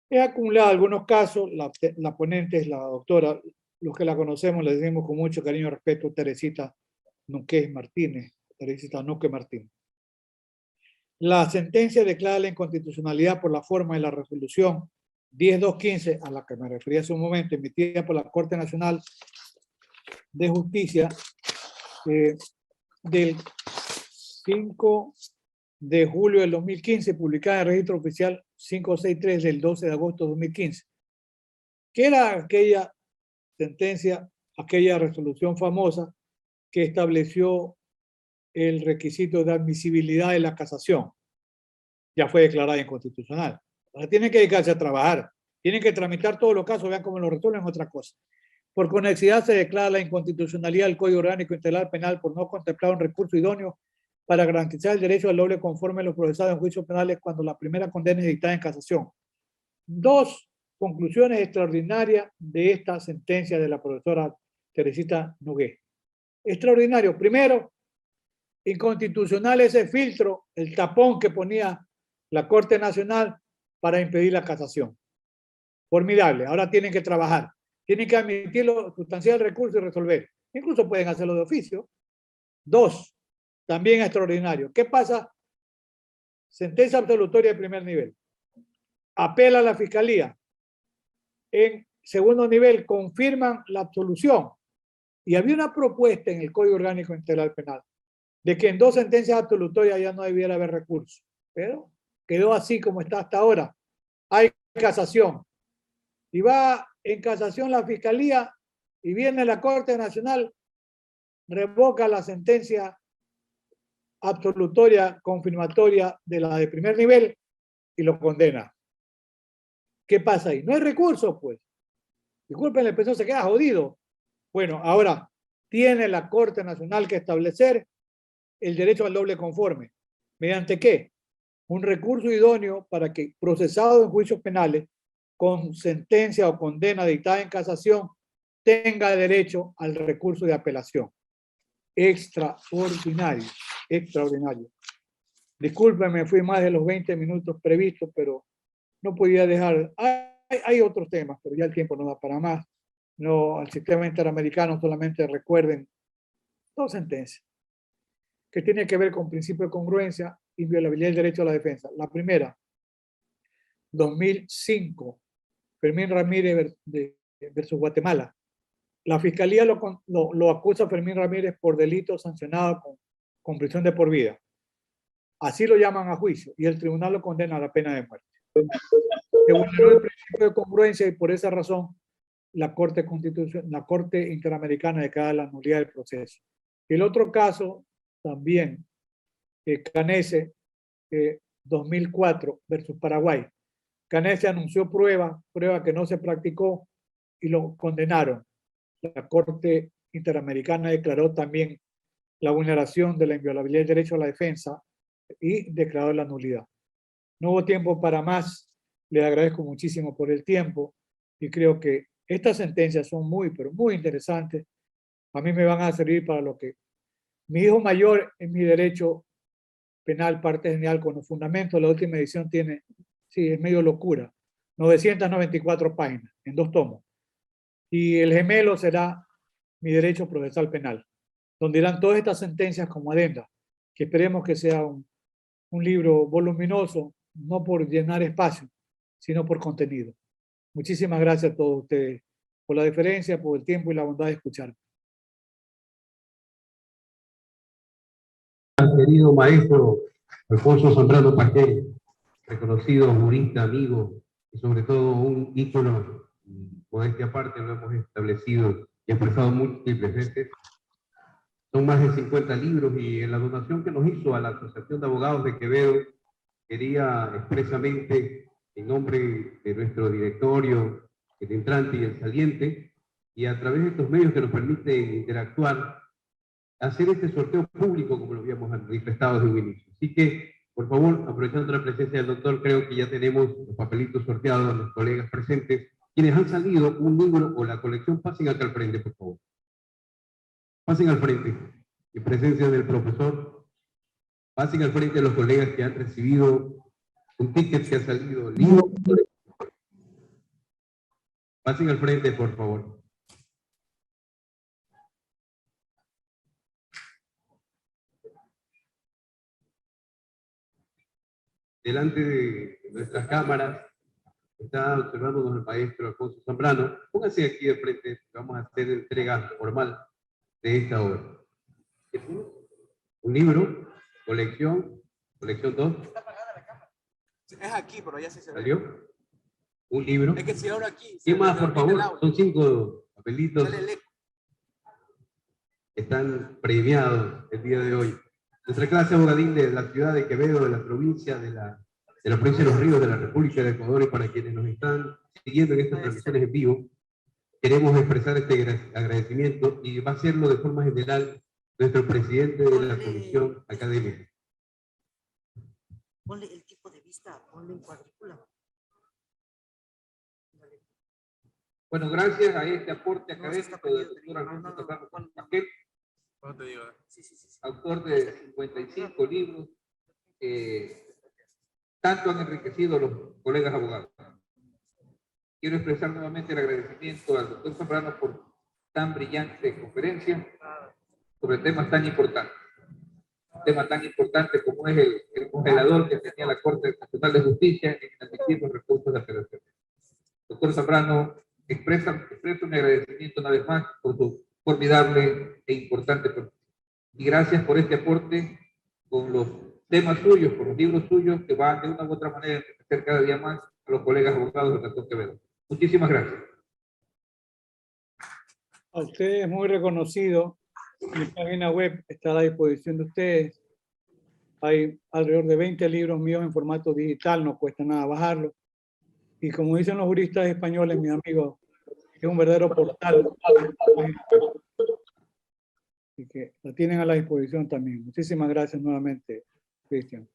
He acumulado algunos casos, la ponente es la doctora, los que la conocemos le decimos con mucho cariño y respeto, Teresita Núquez Martínez, Teresita Núquez Martínez. La sentencia declara la inconstitucionalidad por la forma de la resolución 10.215, a la que me refería hace un momento, emitida por la Corte Nacional de Justicia, del 5 de julio del 2015, publicada en el registro oficial 563 del 12 de agosto de 2015, que era aquella sentencia, aquella resolución famosa que estableció el requisito de admisibilidad de la casación. Ya fue declarada inconstitucional. Ahora tienen que dedicarse a trabajar, tienen que tramitar todos los casos, vean cómo lo resuelven, otra cosa. Por conexidad se declara la inconstitucionalidad del Código Orgánico Integral Penal por no contemplar un recurso idóneo para garantizar el derecho al doble conforme a los procesados en juicios penales cuando la primera condena es dictada en casación. Dos conclusiones extraordinarias de esta sentencia de la profesora Teresita Nogué. Extraordinario. Primero, inconstitucional ese filtro, el tapón que ponía la Corte Nacional para impedir la casación. Formidable. Ahora tienen que trabajar. Tienen que admitirlo, sustanciar el recurso y resolver. Incluso pueden hacerlo de oficio. Dos, también extraordinario. ¿Qué pasa? Sentencia absolutoria de primer nivel. Apela a la fiscalía. En segundo nivel confirman la absolución. Y había una propuesta en el Código Orgánico Integral Penal de que en dos sentencias absolutorias ya no debiera haber recurso. Pero quedó así como está hasta ahora. Hay casación. Y va en casación la fiscalía y viene la Corte Nacional, revoca la sentencia absolutoria confirmatoria de la de primer nivel y lo condena. ¿Qué pasa ahí? No hay recursos, pues. Disculpen, el preso se queda jodido. Bueno, ahora tiene la Corte Nacional que establecer el derecho al doble conforme. ¿Mediante qué? Un recurso idóneo para que procesado en juicios penales con sentencia o condena dictada en casación tenga derecho al recurso de apelación. Extraordinario, extraordinario. Discúlpenme, fui más de los 20 minutos previstos, pero no podía dejar. Hay otros temas, pero ya el tiempo no da para más. No, al sistema interamericano solamente recuerden dos sentencias que tienen que ver con principio de congruencia y inviolabilidad del derecho a la defensa. La primera, 2005, Fermín Ramírez versus Guatemala. La fiscalía lo acusa a Fermín Ramírez por delito sancionado con prisión de por vida. Así lo llaman a juicio y el tribunal lo condena a la pena de muerte. Se vulneró el principio de congruencia y por esa razón la Corte Interamericana declara la nulidad del proceso. El otro caso también, Canese 2004 versus Paraguay. Canese anunció prueba que no se practicó y lo condenaron. La Corte Interamericana declaró también la vulneración de la inviolabilidad del derecho a la defensa y declaró la nulidad. No hubo tiempo para más. Les agradezco muchísimo por el tiempo y creo que estas sentencias son muy, pero muy interesantes. A mí me van a servir para lo que mi hijo mayor en mi derecho penal, parte genial con los fundamentos. La última edición tiene, sí, es medio locura, 994 páginas en 2 tomos. Y el gemelo será mi derecho procesal penal, donde irán todas estas sentencias como adenda, que esperemos que sea un libro voluminoso, no por llenar espacio, sino por contenido. Muchísimas gracias a todos ustedes por la deferencia, por el tiempo y la bondad de escucharme. Querido maestro Alfonso Zambrano Paqué, reconocido jurista, amigo y sobre todo un ícono, modestia aparte, lo hemos establecido y expresado múltiples veces. Son más de 50 libros y en la donación que nos hizo a la Asociación de Abogados de Quevedo, quería expresamente, en nombre de nuestro directorio, el entrante y el saliente, y a través de estos medios que nos permiten interactuar, hacer este sorteo público como lo habíamos manifestado desde un inicio. Así que, por favor, aprovechando la presencia del doctor, creo que ya tenemos los papelitos sorteados a los colegas presentes. Quienes han salido un número o la colección, pasen acá al frente, por favor. Pasen al frente, en presencia del profesor. Pasen al frente los colegas que han recibido un ticket que ha salido libre. Pasen al frente, por favor. Delante de nuestras cámaras está observándonos el maestro Alfonso Zambrano. Pónganse aquí de frente, vamos a hacer entrega formal de esta obra. Un libro, colección 2. Es aquí, pero ya se ve. ¿Salió? Un libro. Es que si ahora aquí. ¿Qué más, por favor? Son 5 papelitos. Sale el eco. Están premiados el día de hoy. Nuestra clase abogadil de la ciudad de Quevedo, de la provincia de la provincia de Los Ríos, de la República de Ecuador, y para quienes nos están siguiendo en estas transmisiones en vivo, queremos expresar este agradecimiento, y va a hacerlo de forma general nuestro presidente de la comisión académica. Ponle el tipo de vista, ponle en cuadrícula. Bueno, gracias a este aporte académico del doctor Alfonso Serrano Pasquel, ¿Cómo te digo? autor de 55 libros, tanto han enriquecido a los colegas abogados. Quiero expresar nuevamente el agradecimiento al doctor Zambrano por tan brillante conferencia sobre temas tan importantes. Un tema tan importante como es el congelador que tenía la Corte Nacional de Justicia en inadmitir los recursos de apelación. Doctor Zambrano, expreso mi agradecimiento una vez más por su formidable e importante profesión. Y gracias por este aporte con los temas suyos, con los libros suyos, que van de una u otra manera a enriquecer cada día más a los colegas abogados del Cantón Quevedo. Muchísimas gracias. A usted es muy reconocido. Mi página web está a la disposición de ustedes. Hay alrededor de 20 libros míos en formato digital, no cuesta nada bajarlo. Y como dicen los juristas españoles, mis amigos, es un verdadero portal. Así que la tienen a la disposición también. Muchísimas gracias nuevamente, Cristian.